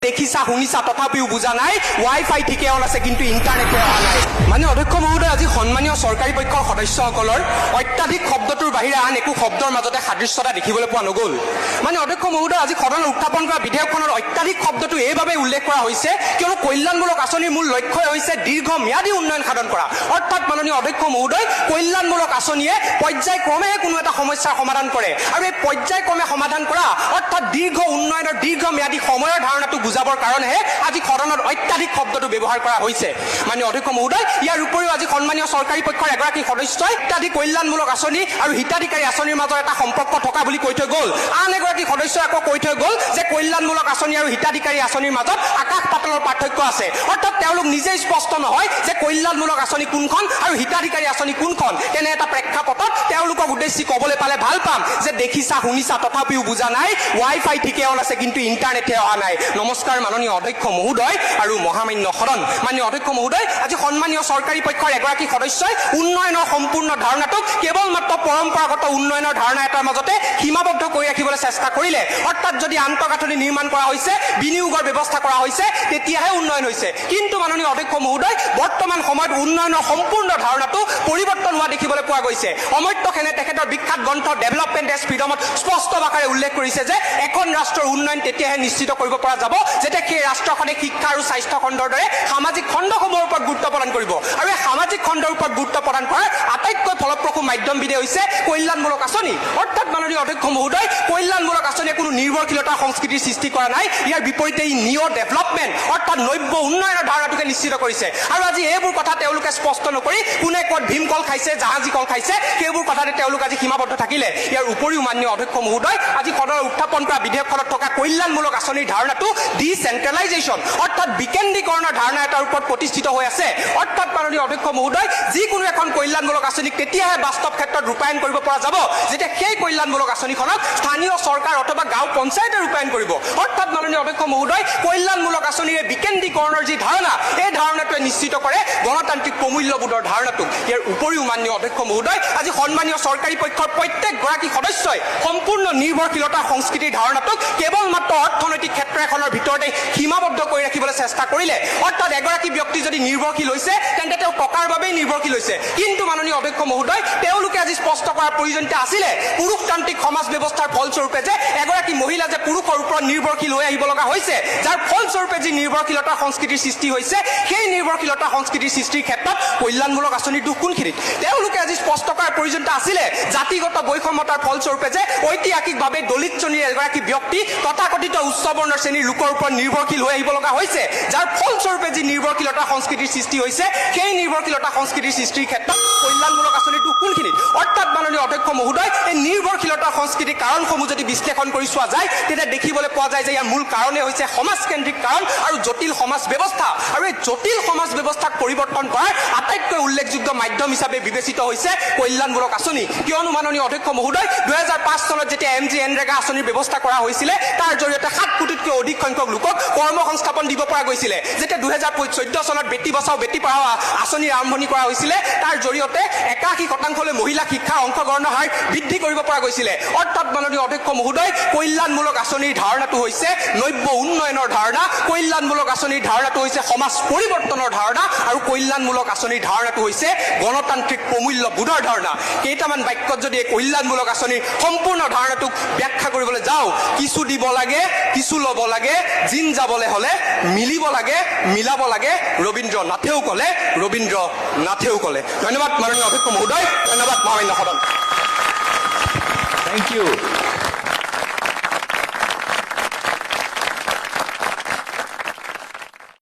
দেখিছা শুনিছা তথাপিও বুজা নাই ৱাইফাই ঠিকে অন আছে কিন্তু ইণ্টাৰনেটে অহা নাই মানে অধ্যক্ষ মহোদয় আজি সন্মানীয় চৰকাৰী পক্ষৰ সদস্যসকলৰ অত্যাধিক শব্দটোৰ বাহিৰে আন একো শব্দৰ মাজতে সাদৃশ্যতা দেখিবলৈ পোৱা নগ'ল মানে অধ্যক্ষ মহোদয় আজি সদনত উত্থাপন কৰা বিধেয়কখনৰ অত্যাধিক শব্দটো এইভাৱে উল্লেখ কৰা হৈছে কিয়নো কল্যাণমূলক আঁচনিৰ মূল লক্ষ্যই হৈছে দীৰ্ঘম্যাদী উন্নয়ন সাধন কৰা অৰ্থাৎ মাননীয় অধ্যক্ষ মহোদয় কল্যাণমূলক আঁচনিয়ে পৰ্যায়ক্ৰমে কোনো এটা সমস্যাৰ সমাধান কৰে আৰু এই পৰ্যায়ক্ৰমে সমাধান কৰা অৰ্থাৎ দীৰ্ঘ উন্নয়নৰ দীৰ্ঘম্যাদী সময়ৰ ধাৰণাটো বুজাবৰ কাৰণেহে আজি সদনত অত্যাধিক শব্দটো ব্যৱহাৰ কৰা হৈছে মাননীয় অধ্যক্ষ মহোদয় ইয়াৰ উপৰিও আজি সন্মানীয় চৰকাৰী পক্ষৰ এগৰাকী সদস্যই অত্যাধিক কল্যাণমূলক আঁচনি আৰু হিতাধিকাৰী আঁচনিৰ মাজত এটা সম্পৰ্ক থকা বুলি কৈ থৈ গ'ল আন এগৰাকী সদস্যই আকৌ কৈ থৈ গ'ল যে কল্যাণমূলক আঁচনি আৰু হিতাধিকাৰী আঁচনিৰ মাজত আকাশ পাতালৰ পাৰ্থক্য আছে অৰ্থাৎ তেওঁলোক নিজেই স্পষ্ট নহয় যে কল্যাণমূলক আঁচনি কোনখন আৰু হিতাধিকাৰী আঁচনি কোনখন তেনে এটা প্ৰেক্ষাপটত তেওঁলোকক উদ্দেশ্যি ক'বলৈ পালে ভাল পাম যে দেখিছা শুনিছা তথাপিও বুজা নাই ৱাইফাই ঠিকে অন আছে কিন্তু ইণ্টাৰনেটে অহা নাই নমস্কাৰ মাননীয় অধ্যক্ষ মহোদয় আৰু মহামান্য সদন মাননীয় অধ্যক্ষ মহোদয় আজি সন্মানীয় চৰকাৰী পক্ষৰ এগৰাকী সদস্যই উন্নয়নৰ সম্পূৰ্ণ ধাৰণাটোক কেৱল মাত্ৰ পৰম্পৰাগত উন্নয়নৰ ধাৰণা এটাৰ মাজতে সীমাবদ্ধ কৰি ৰাখিবলৈ চেষ্টা কৰিলে অৰ্থাৎ যদি আন্তঃগাঁথনি নিৰ্মাণ কৰা হৈছে বিনিয়োগৰ ব্যৱস্থা কৰা হৈছে তেতিয়াহে উন্নয়ন হৈছে কিন্তু মাননীয় অধ্যক্ষ মহোদয় বৰ্তমান সময়ত উন্নয়নৰ সম্পূৰ্ণ ধাৰণাটো পৰিৱৰ্তন হোৱা দেখিবলৈ পোৱা গৈছে অমৰ্ত্য সেনে তেখেতৰ বিখ্যাত গ্ৰন্থ ডেভেলপমেণ্ট এজ ফ্ৰীডমত স্পষ্ট ভাষাৰে উল্লেখ কৰিছে যে এখন ৰাষ্ট্ৰৰ উন্নয়ন তেতিয়াহে নিশ্চিত কৰিব পৰা যাব যেতিয়া সেই ৰাষ্ট্ৰখনে শিক্ষা আৰু স্বাস্থ্য খণ্ডৰ দৰে সামাজিক খণ্ডসমূহৰ ওপৰত গুৰুত্ব প্ৰদান কৰিব আৰু এই সামাজিক খণ্ডৰ ওপৰত গুৰুত্ব প্ৰদান কৰাৰ আটাইতকৈ ফলপ্ৰসূ মাধ্যমবিধে হৈছে কল্যাণমূলক আঁচনি অৰ্থাৎ মাননীয় অধ্যক্ষ মহোদয় কল্যাণমূলক আঁচনিয়ে কোনো নিৰ্ভৰশীলতা সংস্কৃতিৰ সৃষ্টি কৰা নাই ইয়াৰ বিপৰীতে ই নিঅ' ডেভেলপমেণ্ট অৰ্থাৎ নব্য উন্নয়নৰ ধাৰণাটোকে নিশ্চিত কৰিছে আৰু আজি এইবোৰ কথা তেওঁলোকে স্পষ্ট নকৰি কোনে ক'ত ভীমকল খাইছে জাহাজী কল খাইছে সেইবোৰ কথাতে তেওঁলোক আজি সীমাবদ্ধ থাকিলে ইয়াৰ উপৰিও মাননীয় অধ্যক্ষ মহোদয় আজি সদনৰ উত্থাপন কৰা বিধেয়কখনত থকা কল্যাণমূলক আঁচনিৰ ধাৰণাটো ডিচেন্ট্ৰেলাইজেশ্যন অৰ্থাৎ বিকেন্দ্ৰীকৰণৰ ধাৰণা এটাৰ ওপৰত প্ৰতিষ্ঠিত হৈ আছে অৰ্থাৎ মাননীয় অধ্যক্ষ মহোদয় যিকোনো এখন কল্যাণমূলক আঁচনিক তেতিয়াহে বাস্তৱ ক্ষেত্ৰত ৰূপায়ণ কৰিব পৰা যাব যেতিয়া সেই কল্যাণমূলক আঁচনিখনক স্থানীয় চৰকাৰ অথবা গাঁও পঞ্চায়তে ৰূপায়ণ কৰিব অৰ্থাৎ মাননীয় অধ্যক্ষ মহোদয় কল্যাণমূলক আঁচনিৰে বিকেন্দ্ৰীকৰণৰ যি ধাৰণা এই ধাৰণাটোৱে নিশ্চিত কৰে গণতান্ত্ৰিক প্ৰমূল্যবোধৰ ধাৰণাটোক ইয়াৰ উপৰিও মাননীয় অধ্যক্ষ মহোদয় আজি সন্মানীয় চৰকাৰী পক্ষৰ প্ৰত্যেকগৰাকী সদস্যই সম্পূৰ্ণ নিৰ্ভৰশীলতা সংস্কৃতিৰ ধাৰণাটোক কেৱল মাত্ৰ অৰ্থনৈতিক ক্ষেত্ৰ এখনৰ ভিতৰতে সীমাবদ্ধ কৰি ৰাখিবলৈ চেষ্টা কৰিলে অৰ্থাৎ এগৰাকী ব্যক্তি যদি নিৰ্ভৰশীল হৈছে তেন্তে তেওঁ টকাৰ বাবেই নিৰ্ভৰশীল হৈছে কিন্তু মাননীয় অধ্যক্ষ মহোদয় তেওঁলোকে আজি স্পষ্ট কৰাৰ প্ৰয়োজনীয়তা আছিলে পুৰুষতান্ত্ৰিক সমাজ ব্যৱস্থাৰ ফলস্বৰূপে যে এগৰাকী মহিলা যে পুৰুষৰ ওপৰত নিৰ্ভৰশীল হৈ আহিব লগা হৈছে যাৰ ফলস্বৰূপে যি নিৰ্ভৰশীলতাৰ সংস্কৃতিৰ সৃষ্টি হৈছে সেই নিৰ্ভৰশীলতা সংস্কৃতিৰ সৃষ্টিৰ ক্ষেত্ৰত কল্যাণমূলক আঁচনিৰ দুখ কোনখিনিত তেওঁলোকে আজি স্পষ্ট কৰাৰ প্ৰয়োজনীয়তা আছিলে জাতিগত বৈষম্যতাৰ ফলস্বৰূপে যে ঐতিহাসিকভাৱে দলিত শ্ৰেণীৰ এগৰাকী ব্যক্তি তথাকথিত উচ্চবৰ্ণ শ্ৰেণীৰ লোকৰ ওপৰত নিৰ্ভৰশীল হৈ আহিব লগা হৈছে যাৰ ফলস্বৰূপে যি নিৰ্ভৰশীলতা সংস্কৃতিৰ সৃষ্টি হৈছে সেই নিৰ্ভৰশীলতা সংস্কৃতিৰ সৃষ্টিৰ ক্ষেত্ৰত কল্যাণমূলক আঁচনিৰ দুখ কোনখিনিত অৰ্থাৎ মাননীয় অধ্যক্ষ মহোদয় এই নিৰ্ভৰশীলতা সংস্কৃতিৰ কাৰণসমূহ যদি বিশ্লেষণ কৰি চোৱা যায় তেতিয়া দেখিবলৈ পোৱা যায় যে ইয়াৰ মূল কাৰণেই হৈছে সমাজকেন্দ্ৰিক কাৰণ আৰু জটিল সমাজ ব্যৱস্থা আৰু এই জটিল সমাজ ব্যৱস্থাক পৰিৱৰ্তন কৰাৰ আটাইতকৈ উল্লেখযোগ্য মাধ্যম হিচাপে বিবেচিত হৈছে কল্যাণমূলক আঁচনি কিয়নো মাননীয় অধ্যক্ষ মহোদয় 2005 চনত যেতিয়া MGNREGA আঁচনিৰ ব্যৱস্থা কৰা হৈছিলে তাৰ জৰিয়তে 7 কোটিতকৈ অধিক সংখ্যক লোকক কৰ্মসংস্থাপন দিব পৰা গৈছিলে যেতিয়া 2014 চনত বেটি বচাও বেটি পঢ়াও আঁচনিৰ আৰম্ভণি কৰা হৈছিলে তাৰ জৰিয়তে 81% মহিলা শিক্ষাৰ অংশগ্ৰহণৰ হাৰ বৃদ্ধি কৰিব পৰা গৈছিলে অৰ্থাৎ মাননীয় অধ্যক্ষ মহোদয় কল্যাণমূলক আঁচনিৰ ধাৰণাটো হৈছে নব্য উন্নয়নৰ ধাৰণা কল্যাণমূলক আঁচনিৰ ধাৰণাটো হৈছে সমাজ পৰিৱৰ্তনৰ ধাৰণা আৰু কল্যাণমূলক আঁচনিৰ ধাৰণাটো হৈছে গণতান্ত্ৰিক প্ৰমূল্যবোধৰ ধাৰণা কেইটামান বাক্যত যদি এই কল্যাণমূলক আঁচনিৰ সম্পূৰ্ণ ধাৰণাটোক ব্যাখ্যা কৰিবলৈ যাওঁ কিছু দিব লাগে কিছু ল'ব লাগে জিন যাবলৈ হ'লে মিলিব লাগে মিলাব লাগে ৰবীন্দ্ৰ নাথেও ক'লে ধন্যবাদ মাননীয় অধ্যক্ষ মহোদয় ধন্যবাদ মহামান্য সদন Thank you.